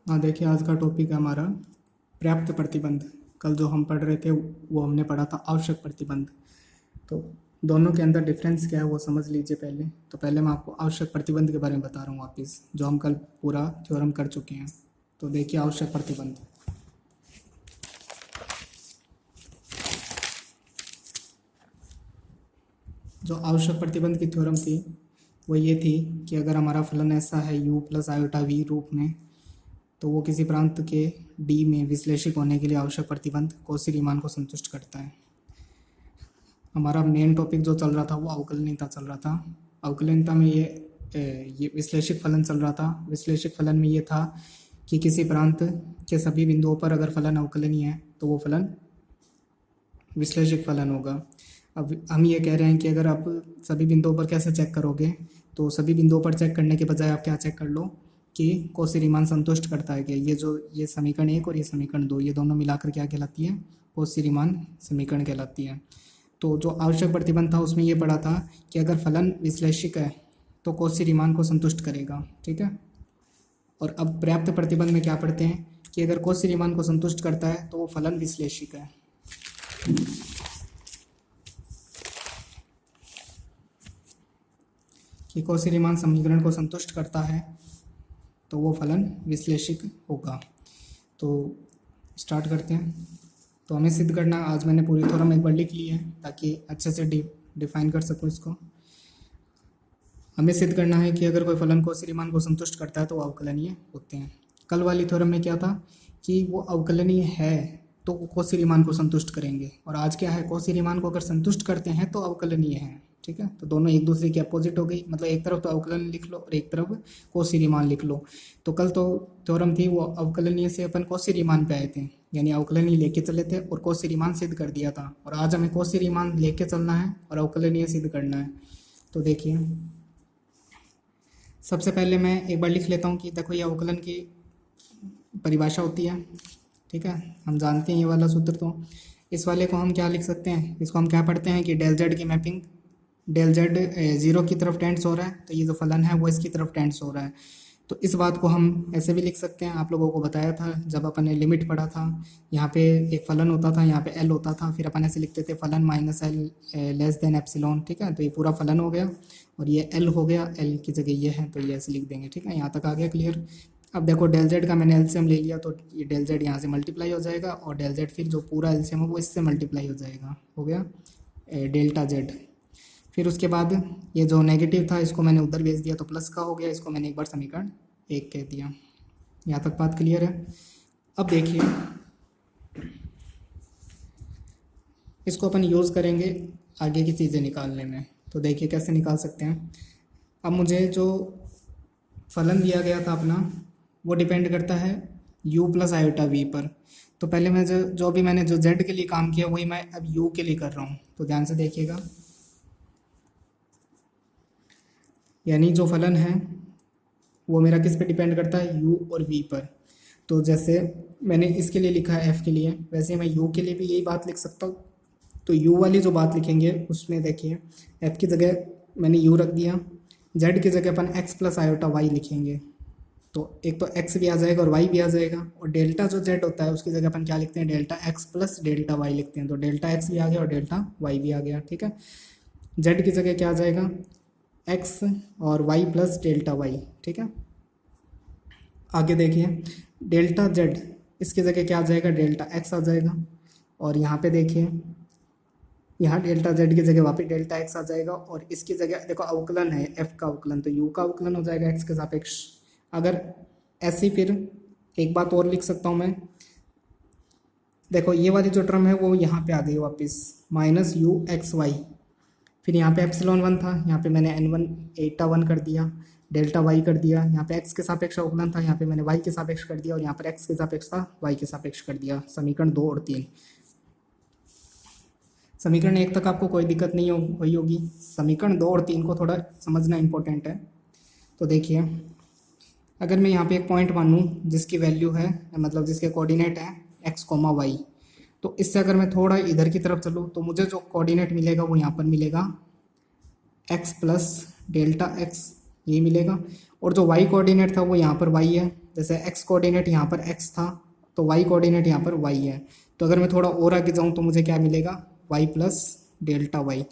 हाँ, देखिए आज का टॉपिक है हमारा पर्याप्त प्रतिबंध। कल जो हम पढ़ रहे थे वो हमने पढ़ा था आवश्यक प्रतिबंध। तो दोनों के अंदर डिफरेंस क्या है वो समझ लीजिए पहले। तो पहले मैं आपको आवश्यक प्रतिबंध के बारे में बता रहा हूँ वापस, जो हम कल पूरा थ्योरम कर चुके हैं। तो देखिए आवश्यक प्रतिबंध, जो आवश्यक प्रतिबंध की थ्योरम थी वो ये थी कि अगर हमारा फलन ऐसा है u प्लस आयोटा v रूप में, तो वो किसी प्रांत के d में विश्लेषिक होने के लिए आवश्यक प्रतिबंध कौशी रीमान को संतुष्ट करता है। हमारा मेन टॉपिक जो चल रहा था वो अवकलनीयता चल रहा था। अवकलनीयता में ये विश्लेषिक फलन चल रहा था। विश्लेषिक फलन में ये था कि किसी प्रांत के सभी बिंदुओं पर अगर फलन अवकलनीय है तो वो फलन विश्लेषिक फलन होगा। अब हम ये कह रहे हैं कि अगर आप सभी बिंदुओं पर कैसे चेक करोगे, तो सभी बिंदुओं पर चेक करने के बजाय आप क्या चेक कर लो कि कौशी रीमान संतुष्ट करता है क्या। ये समीकरण 1 और ये समीकरण 2, ये दोनों मिलाकर क्या कहलाती है, कौशी रीमान समीकरण कहलाती है। तो जो आवश्यक प्रतिबंध था उसमें ये पढ़ा था कि अगर फलन विश्लेषिक है तो कौशी रीमान को संतुष्ट करेगा, ठीक है। और अब पर्याप्त प्रतिबंध में क्या पढ़ते हैं कि अगर कौशी रीमान को संतुष्ट करता है तो वो फलन विश्लेषिक है। कि कौशी रीमान समीकरण को संतुष्ट करता है तो वो फलन विश्लेषिक होगा। तो स्टार्ट करते हैं। तो हमें सिद्ध करना, आज मैंने पूरी थ्योरम एक बार लिख ली है ताकि अच्छे से डिफाइन कर सकूँ इसको। हमें सिद्ध करना है कि अगर कोई फलन कौशी रीमान को संतुष्ट करता है तो वो अवकलनीय होते हैं। कल वाली थ्योरम में क्या था कि वो अवकलनीय है तो वो कौशी रीमान को संतुष्ट करेंगे, और आज क्या है, कौशी रीमान को अगर संतुष्ट करते हैं तो अवकलनीय है, ठीक है। तो दोनों एक दूसरे की अपोजिट हो गई, मतलब एक तरफ तो अवकलन लिख लो और एक तरफ कौशी रीमान लिख लो। तो कल तो थ्योरम थी वो अवकलनीय से अपन कौशी रीमान पे आए थे, यानी अवकलनीय लेके चले थे और कौशी रीमान सिद्ध कर दिया था। और आज हमें कौशी रीमान लेके चलना है और अवकलनीय सिद्ध करना है। तो देखिए सबसे पहले मैं एक बार लिख लेता हूँ कि देखो ये अवकलन की परिभाषा होती है, ठीक है। हम जानते हैं ये वाला सूत्र। तो इस वाले को हम क्या लिख सकते हैं, इसको हम क्या पढ़ते हैं कि डेल जेड की मैपिंग, डेल जेड 0 की तरफ टेंड्स हो रहा है तो ये जो फलन है वो इसकी तरफ टेंड्स हो रहा है। तो इस बात को हम ऐसे भी लिख सकते हैं, आप लोगों को बताया था जब अपन ने लिमिट पढ़ा था। यहाँ पे एक फलन होता था, यहाँ पे एल होता था, फिर अपन ऐसे लिखते थे फलन minus L less than epsilon, ठीक है। तो ये पूरा फलन हो गया और ये एल हो गया, एल की जगह ये है तो ये ऐसे लिख देंगे, ठीक है। यहाँ तक आ गया क्लियर। अब देखो डेल जेड का मैंने एलसीएम ले लिया तो ये डेल जेड यहाँ से मल्टीप्लाई हो जाएगा और डेल जेड फिर जो पूरा एलसीएम है वो इससे मल्टीप्लाई हो जाएगा, हो गया डेल्टा जेड। फिर उसके बाद ये जो नेगेटिव था इसको मैंने उधर भेज दिया तो प्लस का हो गया, इसको मैंने एक बार समीकरण 1 कह दिया। यहाँ तक बात क्लियर है। अब देखिए इसको अपन यूज़ करेंगे आगे की चीज़ें निकालने में। तो देखिए कैसे निकाल सकते हैं। अब मुझे जो फलन दिया गया था अपना वो डिपेंड करता है u प्लस आयोटा v पर। तो पहले मैं जो भी मैंने जो z के लिए काम किया वही मैं अब u के लिए कर रहा हूँ। तो ध्यान से देखिएगा, यानी जो फलन है वो मेरा किस पे डिपेंड करता है, u और v पर। तो जैसे मैंने इसके लिए लिखा है f के लिए, वैसे मैं u के लिए भी यही बात लिख सकता हूँ। तो u वाली जो बात लिखेंगे उसमें देखिए f की जगह मैंने u रख दिया, z की जगह अपन x प्लस आयोटा y लिखेंगे। तो एक तो x भी आ जाएगा और y भी आ जाएगा, और डेल्टा जो z होता है उसकी जगह अपन क्या लिखते हैं, delta x plus delta y लिखते हैं। तो डेल्टा x भी आ गया और डेल्टा y भी आ गया, ठीक है। z की जगह क्या आ जाएगा, x और y प्लस डेल्टा y, ठीक है। आगे देखिए डेल्टा z इसकी जगह क्या आ जाएगा, डेल्टा x आ जाएगा। और यहाँ पे देखिए यहाँ डेल्टा z की जगह वापस डेल्टा x आ जाएगा, और इसकी जगह देखो अवकलन है f का अवकलन, तो u का अवकलन हो जाएगा x के सापेक्ष। अगर ऐसी फिर एक बात और लिख सकता हूँ मैं, देखो ये वाली जो टर्म है वो यहाँ पे आ गई वापस माइनस u एक्स वाई। फिर यहाँ पे एप्सिलॉन 1 था, यहाँ पे मैंने n1 एटा 1 कर दिया, डेल्टा y कर दिया। यहाँ पे x के सापेक्ष अवकलन था, यहाँ पे मैंने y के सापेक्ष कर दिया, और यहाँ पर x के सापेक्ष था, y के सापेक्ष कर दिया। समीकरण 2 और 3। समीकरण 1 तक आपको कोई दिक्कत नहीं हुई होगी, समीकरण 2 और 3 को थोड़ा समझना इंपॉर्टेंट है। तो देखिए अगर मैं यहाँ पे एक पॉइंट मानूँ जिसकी वैल्यू है, मतलब जिसके कोऑर्डिनेट है x, y, तो इससे अगर मैं थोड़ा इधर की तरफ चलूँ तो मुझे जो कोऑर्डिनेट मिलेगा वो यहाँ पर मिलेगा x प्लस डेल्टा x, ये मिलेगा। और जो y कोऑर्डिनेट था वो यहाँ पर y है, जैसे एक्स कोऑर्डिनेट यहाँ पर एक्स था तो वाई कोऑर्डिनेट यहाँ पर वाई है। तो अगर मैं थोड़ा और आगे जाऊँ तो मुझे क्या मिलेगा, वाई प्लस डेल्टा वाई।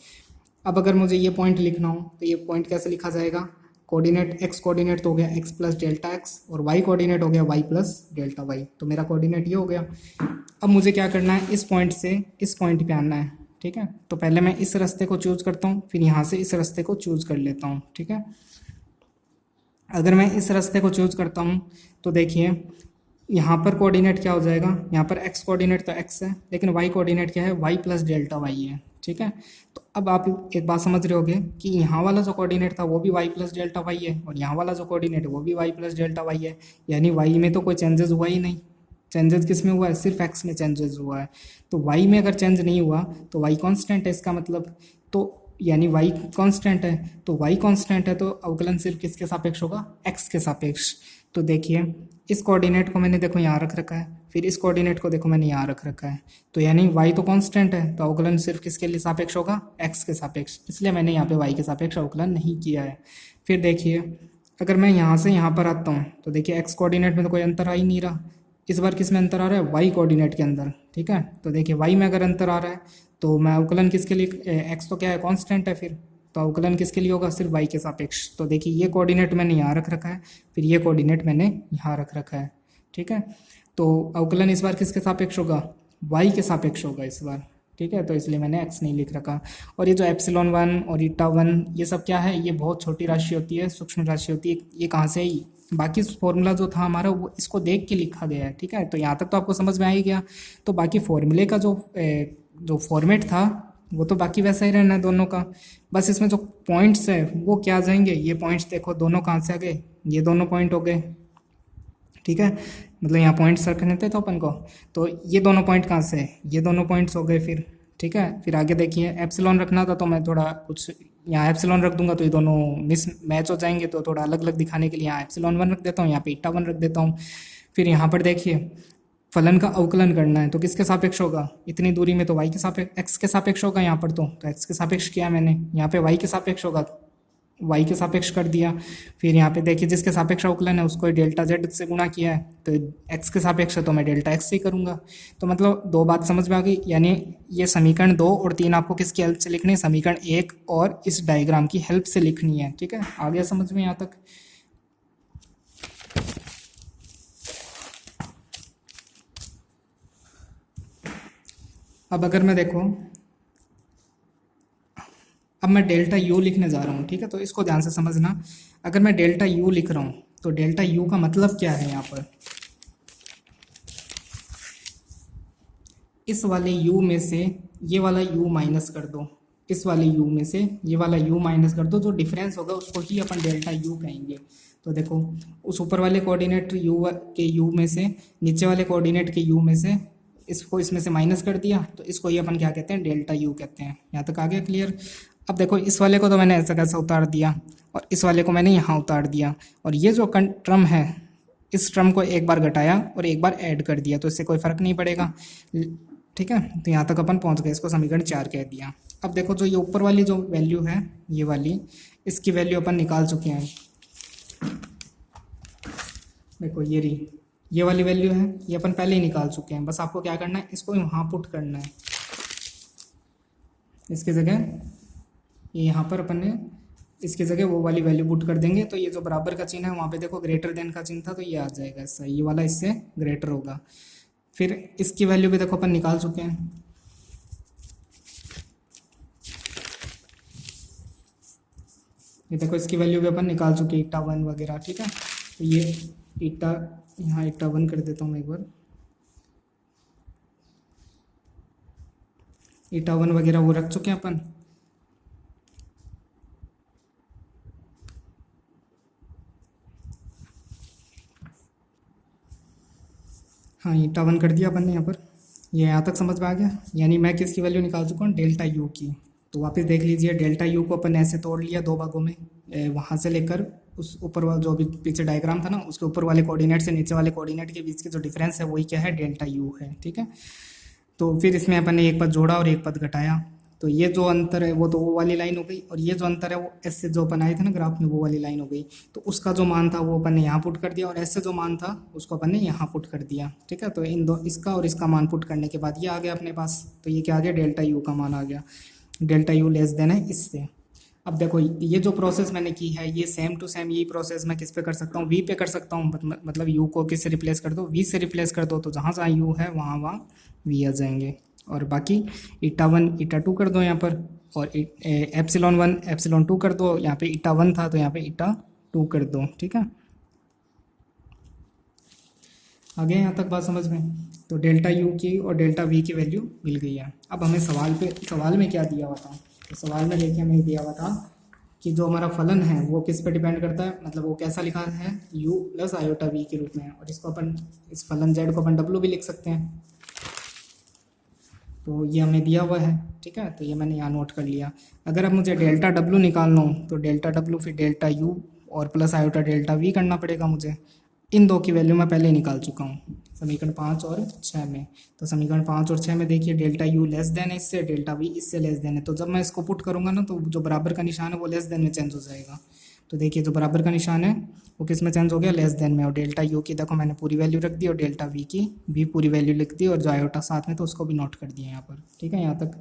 अब अगर मुझे ये पॉइंट लिखना हो तो ये पॉइंट कैसे लिखा जाएगा, कोऑर्डिनेट एक्स कोऑर्डिनेट तो हो गया एक्स प्लस डेल्टा एक्स और वाई कोऑर्डिनेट हो गया वाई प्लस डेल्टा वाई। तो मेरा कोऑर्डिनेट ये हो गया। अब मुझे क्या करना है, इस पॉइंट से इस पॉइंट पे आना है, ठीक है। तो पहले मैं इस रास्ते को चूज करता हूँ, फिर यहाँ से इस रास्ते को चूज कर लेता हूँ, ठीक है। अगर मैं इस रास्ते को चूज करता हूँ तो देखिए यहाँ पर कोऑर्डिनेट क्या हो जाएगा, यहाँ पर एक्स कोऑर्डिनेट तो एक्स है लेकिन वाई कोऑर्डिनेट क्या है, वाई प्लस डेल्टा वाई है, ठीक है। तो अब आप एक बात समझ रहे होगे कि यहाँ वाला जो कोऑर्डिनेट था वो भी वाई प्लस डेल्टा वाई है और यहाँ वाला जो कोऑर्डिनेट है वो भी वाई प्लस डेल्टा वाई है, यानी वाई में तो कोई चेंजेस हुआ ही नहीं। चेंजेस किस में हुआ है, सिर्फ एक्स में चेंजेस हुआ है। तो वाई में अगर चेंज नहीं हुआ तो वाई कांस्टेंट है इसका मतलब, तो यानी वाई कांस्टेंट है, तो वाई कांस्टेंट है तो अवकलन सिर्फ किसके सापेक्ष होगा, एक्स के सापेक्ष। तो देखिए इस कोऑर्डिनेट को मैंने देखो यहाँ रख रखा है, फिर इस कोऑर्डिनेट को देखो मैंने यहाँ रख रखा है, तो यानी y तो कांस्टेंट है तो अवकलन सिर्फ किसके लिए सापेक्ष होगा, x के सापेक्ष, इसलिए मैंने यहाँ पे y के सापेक्ष अवकलन नहीं किया है। फिर देखिए अगर मैं यहाँ से यहाँ पर आता हूँ तो देखिए x कोऑर्डिनेट में तो कोई अंतर आ ही नहीं रहा, इस बार किस में अंतर आ रहा है, y कोऑर्डिनेट के अंदर, ठीक है। तो देखिए y में अगर अंतर आ रहा है तो मैं अवकलन किसके लिए, x तो क्या है कॉन्स्टेंट है, फिर तो अवकलन किसके लिए होगा, सिर्फ y के सापेक्ष। तो देखिए ये कोऑर्डिनेट मैंने यहाँ रख रखा है, फिर ये कोऑर्डिनेट मैंने यहाँ रख रखा है, ठीक है। तो अवकलन इस बार किसके सापेक्ष होगा, y के सापेक्ष होगा इस बार, ठीक है। तो इसलिए मैंने x नहीं लिख रखा। और ये जो एप्सिलॉन 1 और ईटा 1 ये सब क्या है, ये बहुत छोटी राशि होती है, सूक्ष्म राशि होती है, ये कहाँ से आई, बाकी फॉर्मूला जो था हमारा वो इसको देख के लिखा गया है, ठीक है। तो यहाँ तक तो आपको समझ में आ ही गया। तो बाकी फॉर्मूले का जो फॉर्मेट था वो तो बाकी वैसा ही रहना है दोनों का, बस इसमें जो पॉइंट्स है वो क्या आ जाएंगे, ये पॉइंट्स देखो दोनों कहाँ से आ गए, ये दोनों पॉइंट हो गए, ठीक है। मतलब यहाँ पॉइंट्स रखने थे तो अपन को, तो ये दोनों पॉइंट कहाँ से, ये दोनों पॉइंट्स हो गए फिर, ठीक है। फिर आगे देखिए एप्सिलॉन रखना था तो मैं थोड़ा कुछ यहाँ एप्सिलॉन रख दूंगा तो ये दोनों मिस मैच हो जाएंगे, तो थोड़ा अलग अलग दिखाने के लिए यहाँ एप्सिलॉन 1 रख देता हूँ, यहाँ पे ईटा 1 रख देता हूँ। फिर यहाँ पर देखिए फलन का अवकलन करना है तो किसके सापेक्ष होगा, इतनी दूरी में तो y के सापेक्ष, x के सापेक्ष होगा यहाँ पर, तो x के सापेक्ष किया मैंने, यहाँ पे y के सापेक्ष होगा, y के सापेक्ष कर दिया। फिर यहाँ पे देखिए जिसके सापेक्ष अवकलन है उसको डेल्टा z से गुणा किया है, तो x के सापेक्ष है तो मैं डेल्टा x से ही करूँगा। तो मतलब दो बात समझ में आ गई, यानी ये समीकरण 2 और 3 आपको किसकी हेल्प से लिखनी है, समीकरण 1 और इस डायग्राम की हेल्प से लिखनी है, ठीक है। आ गया समझ में यहाँ तक। अब अगर मैं देखो, अब मैं डेल्टा यू लिखने जा रहा हूँ, ठीक है। तो इसको ध्यान से समझना, अगर मैं डेल्टा यू लिख रहा हूँ तो डेल्टा यू का मतलब क्या है, यहाँ पर इस वाले u में से ये वाला u माइनस कर दो, इस वाले u में से ये वाला u माइनस कर दो, जो डिफरेंस होगा उसको ही अपन डेल्टा u कहेंगे। तो देखो उस ऊपर वाले कोऑर्डिनेट u के u में से नीचे वाले कोऑर्डिनेट के u में से इसको इसमें से माइनस कर दिया, तो इसको ही अपन क्या कहते हैं, डेल्टा यू कहते हैं। यहाँ तक आ गया क्लियर। अब देखो इस वाले को तो मैंने ऐसा कैसा उतार दिया और इस वाले को मैंने यहाँ उतार दिया, और ये जो टर्म है इस टर्म को एक बार घटाया और एक बार ऐड कर दिया, तो इससे कोई फर्क नहीं पड़ेगा, ठीक है। तो यहाँ तक अपन पहुँच गए, इसको समीकरण 4 कह दिया। अब देखो जो ये ऊपर वाली जो वैल्यू है ये वाली, इसकी वैल्यू अपन निकाल चुके हैं। देखो ये रही, ये वाली वैल्यू है, ये अपन पहले ही निकाल चुके हैं, बस आपको क्या करना है, इसको वहाँ पुट करना है, इसकी जगह ये यहाँ पर अपन ने इसकी जगह वो वाली वैल्यू पुट कर देंगे, तो ये जो बराबर का चिन्ह है वहाँ पे देखो ग्रेटर देन का चिन्ह था तो ये आ जाएगा ऐसा, ये वाला इससे ग्रेटर होगा। फिर इसकी वैल्यू भी देखो अपन निकाल चुके हैं, ये देखो इसकी वैल्यू भी अपन निकाल चुके हैं, ईटा 1 वगैरह, ठीक है। तो ये ईटा, यहाँ ईटा 1 कर देता हूँ एक बार, ईटा 1 वगैरह वो रख चुके हैं अपन। हाँ ईटा 1 कर दिया अपन ने यहाँ पर, ये यहाँ तक समझ में आ गया। यानी मैं किसकी वैल्यू निकाल चुका हूँ, डेल्टा यू की। तो वापस देख लीजिए, डेल्टा यू को अपन ऐसे तोड़ लिया 2 भागों में, वहाँ से लेकर उस ऊपर वाला जो भी पीछे डायग्राम था ना, उसके ऊपर वाले कोऑर्डिनेट से नीचे वाले कोऑर्डिनेट के बीच की जो डिफरेंस है वही क्या है, डेल्टा यू है, ठीक है। तो फिर इसमें अपन ने एक पद जोड़ा और एक पद घटाया, तो ये जो अंतर है वो तो वो वाली लाइन हो गई, और ये जो अंतर है वो एस से जो अपन आए थे ना ग्राफ में वो वाली लाइन हो गई। तो उसका जो मान था वो अपन ने यहाँ पुट कर दिया, और एस से जो मान था उसको अपन ने यहाँ पुट कर दिया। ठीक है, तो इन दो इसका और इसका मान पुट करने के बाद ये आ गया अपने पास। तो ये क्या आ गया, डेल्टा यू का मान आ गया। डेल्टा यू लेस देन है इससे। अब देखो ये जो प्रोसेस मैंने की है ये सेम टू सेम यही प्रोसेस मैं किस पे कर सकता हूँ, वी पे कर सकता हूँ। मतलब यू को किस से रिप्लेस कर दो, वी से रिप्लेस कर दो, तो जहाँ जहाँ यू है वहाँ वहाँ वी आ जाएंगे। और बाकी ईटा 1 ईटा 2 कर दो यहाँ पर, और एप्सिलॉन 1 एप्सिलॉन 2 कर दो। यहाँ पे ईटा 1 था तो यहाँ पे ईटा 2 कर दो। ठीक है, आगे यहाँ तक बात समझ में। तो डेल्टा यू की और डेल्टा वी की वैल्यू मिल गई है। अब हमें सवाल में क्या दिया हुआ था, तो सवाल में देखिए हमें दिया हुआ था कि जो हमारा फलन है वो किस पे डिपेंड करता है, मतलब वो कैसा लिखा है, u प्लस आयोटा v के रूप में। और इसको अपन इस फलन z को अपन w भी लिख सकते हैं। तो ये हमें दिया हुआ है। ठीक है, तो ये मैंने यहाँ नोट कर लिया। अगर अब मुझे डेल्टा w निकालना हो तो डेल्टा w फिर डेल्टा u और प्लस आयोटा डेल्टा v करना पड़ेगा मुझे। इन दो की वैल्यू मैं पहले ही निकाल चुका हूँ समीकरण 5 और 6 में। तो समीकरण 5 और 6 में देखिए डेल्टा यू लेस देन है इससे, डेल्टा वी इससे लेस देन है। तो जब मैं इसको पुट करूँगा ना तो जो बराबर का निशान है वो लेस देन में चेंज हो जाएगा। तो देखिए जो बराबर का निशान है वो किस में चेंज हो गया, लेस देन में। और डेल्टा यू की देखो मैंने पूरी वैल्यू रख दी, और डेल्टा वी की भी पूरी वैल्यू लिख दी, और जो आयोटा साथ में तो उसको भी नोट कर दिया यहाँ पर। ठीक है, यहाँ तक।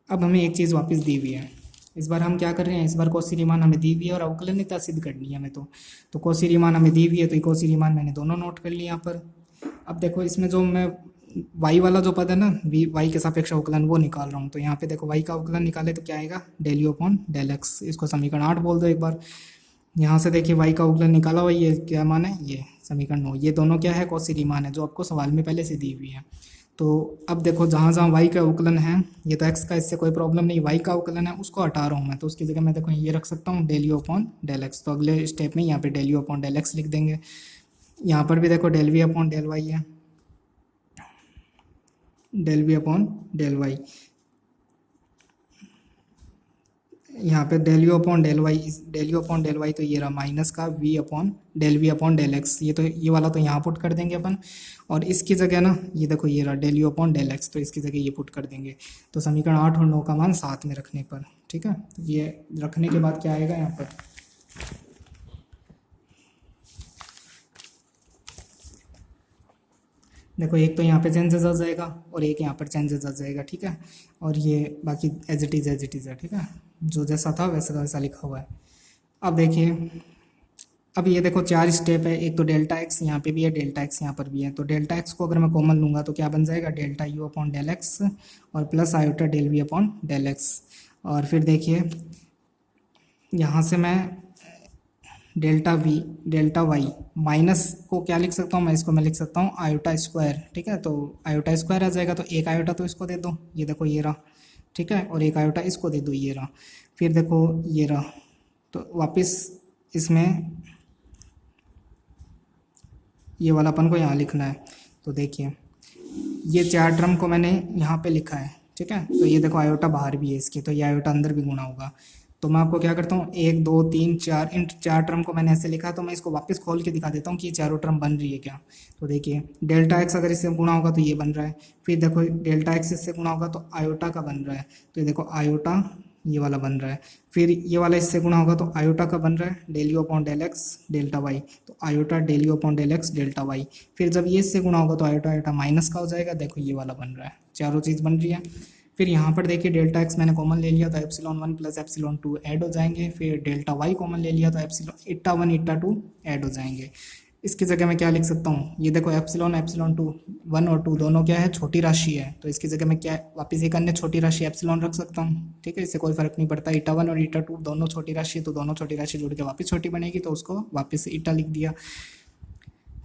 अब हमें एक चीज़ वापस दी हुई है। इस बार हम क्या कर रहे हैं, इस बार कौशी रीमान हमें दी हुई है और अवकलनीयता सिद्ध करनी है हमें। तो कौशी रीमान हमें दी हुई है, तो ये कौशी रीमान मैंने दोनों नोट कर लिए यहाँ पर। अब देखो इसमें जो मैं y वाला जो पद है ना, y के सापेक्ष अवकलन वो निकाल रहा हूँ। तो यहाँ पे देखो y का अवकलन निकाले तो क्या आएगा, del you upon del x. इसको समीकरण 8 बोल दो एक बार। यहाँ से देखिए y का अवकलन निकाला हुआ, ये क्या मान है, ये समीकरण 9। ये दोनों क्या है, कौशी रीमान है जो आपको सवाल में पहले से दी हुई है। तो अब देखो जहाँ जहाँ y का अवकलन है, ये तो x का, इससे कोई प्रॉब्लम नहीं, y का अवकलन है उसको हटा रहा हूँ मैं। तो उसकी जगह मैं देखो ये रख सकता हूँ del you upon del x. तो अगले स्टेप में यहाँ पे del you upon del X लिख देंगे। यहाँ पर भी देखो del V upon del Y है, del V upon del Y. यहाँ पे del you upon del Y, तो ये रहा माइनस का V upon del V upon del X. ये तो ये वाला तो यहाँ पुट कर देंगे अपन, और इसकी जगह ना ये देखो ये रहा del you upon del x, तो इसकी जगह ये पुट कर देंगे। तो समीकरण 8 और 9 का मान साथ में रखने पर, ठीक है, तो ये रखने के बाद क्या आएगा यहाँ पर, देखो एक तो यहाँ पे चेंजेस आ जाएगा और एक यहाँ पर चेंजेस आ जाएगा। ठीक है, और ये बाकी एज इट इज़ है। ठीक है, जो जैसा था वैसा का वैसा लिखा हुआ है। अब देखिए, अब ये देखो 4 स्टेप है। एक तो डेल्टा एक्स यहाँ पे भी है, डेल्टा एक्स यहाँ पर भी है। तो डेल्टा एक्स को अगर मैं कॉमन लूँगा तो क्या बन जाएगा, delta U upon del X और plus iota del V upon del X. और फिर देखिए यहाँ से मैं delta V delta Y minus को क्या लिख सकता हूँ मैं, इसको मैं लिख सकता हूँ आयोटा स्क्वायर। ठीक है, तो आयोटा स्क्वायर आ जाएगा, तो एक आयोटा तो इसको दे दो, ये देखो ये रहा। ठीक है, और एक आयोटा इसको दे दो, ये रहा। फिर देखो ये रहा, तो वापस इसमें ये वाला अपन को यहाँ लिखना है। तो देखिए ये 4 टर्म को मैंने यहाँ पे लिखा है। ठीक है, तो ये देखो आयोटा बाहर भी है इसके, तो ये आयोटा अंदर भी गुणा होगा। तो मैं आपको क्या करता हूँ, 1 2 3 4, इन 4 टर्म को मैंने ऐसे लिखा, तो मैं इसको वापस खोल के दिखा देता हूँ कि ये चारों टर्म बन रही है क्या। तो देखिए डेल्टा एक्स अगर इससे गुणा होगा तो ये बन रहा है, फिर देखो डेल्टा एक्स इससे गुणा होगा तो आयोटा का बन रहा है, तो ये देखो आयोटा ये वाला बन रहा है। फिर ये वाला इससे गुणा होगा तो आयोटा का बन रहा है del you upon del X delta Y, तो iota del you upon del X delta Y. फिर जब ये इससे गुणा होगा तो आयोटा आयोटा माइनस का हो जाएगा, देखो ये वाला बन रहा है, चारों चीज़ बन रही है। फिर यहाँ पर देखिए डेल्टा एक्स मैंने कॉमन ले लिया तो एप्सिलॉन 1 प्लस एप्सिलॉन 2 ऐड हो जाएंगे। फिर डेल्टा वाई कॉमन ले लिया तो एप्सिलॉन ईटा 1 ईटा 2 ऐड हो जाएंगे। इसकी जगह मैं क्या लिख सकता हूँ, ये देखो एप्सिलॉन 2 1 और 2 दोनों क्या है, छोटी राशि है। तो इसकी जगह मैं क्या वापस एक अन्य छोटी राशि एप्सिलॉन रख सकता हूँ। ठीक है, इससे कोई फर्क नहीं पड़ता। ईटा 1 और ईटा 2 दोनों छोटी राशि है, तो दोनों छोटी राशि जुड़ के वापस छोटी बनेगी, तो उसको वापस से ईटा लिख दिया।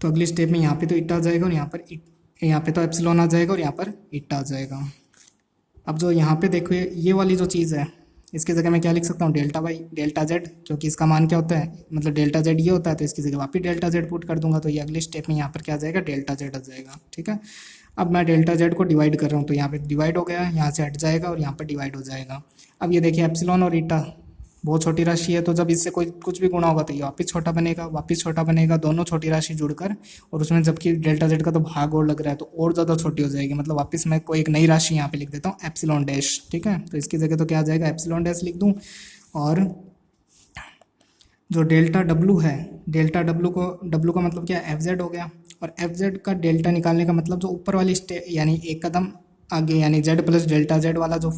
तो अगली स्टेप में यहाँ पे तो ईटा आ जाएगा और यहाँ पे तो एप्सिलॉन आ जाएगा और यहाँ पर ईटा आ जाएगा। अब जो यहाँ पे देखो ये वाली जो चीज़ है, इसकी जगह मैं क्या लिख सकता हूँ, डेल्टा वाई डेल्टा जेड, क्योंकि इसका मान क्या होता है, मतलब डेल्टा जेड ये होता है, तो इसकी जगह वापस डेल्टा जेड पुट कर दूंगा। तो ये अगले स्टेप में यहाँ पर क्या आ जाएगा, डेल्टा जेड आ जाएगा। ठीक है, अब मैं डेल्टा जेड को डिवाइड कर रहा हूँ, तो यहाँ पे डिवाइड हो गया, यहाँ से हट जाएगा और यहाँ पर डिवाइड हो जाएगा। अब ये देखिए एप्सिलॉन और ईटा बहुत छोटी राशि है, तो जब इससे कोई कुछ भी गुणा होगा तो ये वापस छोटा बनेगा, वापस छोटा बनेगा, दोनों छोटी राशि जुड़कर, और उसमें जबकि डेल्टा जेड का तो भाग और लग रहा है तो और ज़्यादा छोटी हो जाएगी। मतलब वापस मैं कोई एक नई राशि यहाँ पे लिख देता हूँ एप्सिलॉन डैश, ठीक है। तो इसकी जगह तो क्या आ जाएगा, एप्सिलॉन डैश लिख दूँ। और जो डेल्टा डब्लू है, डेल्टा डब्लू का मतलब क्या है, एफ जेड हो गया। और एफ जेड का डेल्टा निकालने का मतलब जो ऊपर वाली यानी एक कदम आगे, यानी जेड प्लस डेल्टा जेड वाला जो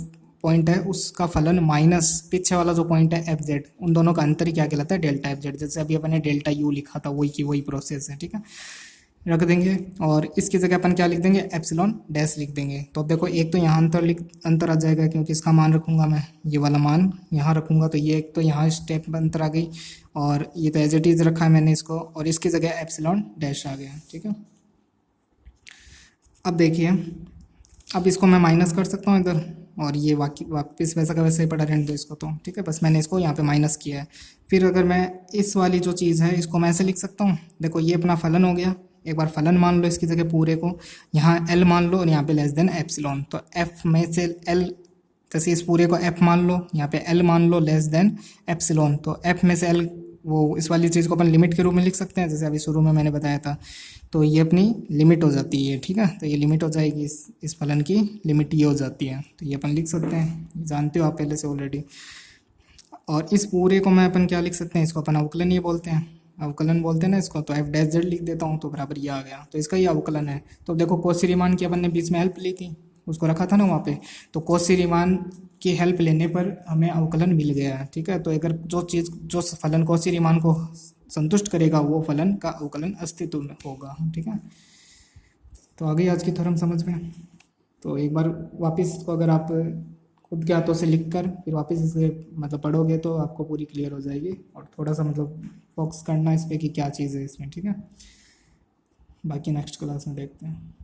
पॉइंट है उसका फलन माइनस पीछे वाला जो पॉइंट है एफ जेड, उन दोनों का अंतर क्या कहलाता है, डेल्टा एफ जेड। जैसे अभी अपन ने डेल्टा यू लिखा था, वही की वही प्रोसेस है, ठीक है, रख देंगे। और इसकी जगह अपन क्या लिख देंगे, एप्सिलॉन डैश लिख देंगे। तो अब देखो एक तो यहाँ अंतर आ जाएगा, क्योंकि इसका मान रखूंगा मैं, ये वाला मान यहाँ रखूंगा, तो ये एक तो यहाँ स्टेप अंतर आ गई, और ये तो एज इट इज रखा है मैंने इसको, और इसकी जगह एप्सिलॉन डैश आ गया, ठीक है। अब देखिए, अब इसको मैं माइनस कर सकता हूँ इधर, और ये वापस वैसा का वैसा ही पड़ा रहने दो इसको, तो ठीक है, बस मैंने इसको यहाँ पे माइनस किया है। फिर अगर मैं इस वाली जो चीज़ है इसको मैं ऐसे लिख सकता हूँ, देखो ये अपना फलन हो गया, एक बार फलन मान लो इसकी जगह पूरे को, यहाँ एल मान लो और यहाँ पे लेस देन एप्सिलॉन, तो एफ में से एल, जैसे इस पूरे को एफ मान लो, यहाँ पे एल मान लो लेस देन एप्सिलॉन, तो एफ में से एल, वो इस वाली चीज़ को अपन लिमिट के रूप में लिख सकते हैं, जैसे अभी शुरू में मैंने बताया था। तो ये अपनी लिमिट हो जाती है, ठीक है, तो ये लिमिट हो जाएगी, इस फलन की लिमिट ये हो जाती है, तो ये अपन लिख सकते हैं, जानते हो आप पहले से ऑलरेडी। और इस पूरे को मैं अपन क्या लिख सकते हैं, इसको अपन अवकलन ये बोलते हैं, अवकलन बोलते हैं ना इसको, तो एफ डैश जेड लिख देता हूँ, तो बराबर ये आ गया, तो इसका ये अवकलन है। तो देखो कौशी रीमान की अपन ने बीच में हेल्प ली थी, उसको रखा था ना वहाँ पे, तो कौशी रीमान की हेल्प लेने पर हमें अवकलन मिल गया, ठीक है। तो अगर जो फलन कौशी रीमान को संतुष्ट करेगा वो फलन का अवकलन अस्तित्व में होगा, ठीक है। तो आ गई आज की थ्योरम समझ में। तो एक बार वापस इसको अगर आप खुद के हाथों से लिख कर फिर वापस इसे मतलब पढ़ोगे तो आपको पूरी क्लियर हो जाएगी, और थोड़ा सा मतलब फोकस करना इस पर कि क्या चीज़ है इसमें, ठीक है। बाकी नेक्स्ट क्लास में देखते हैं।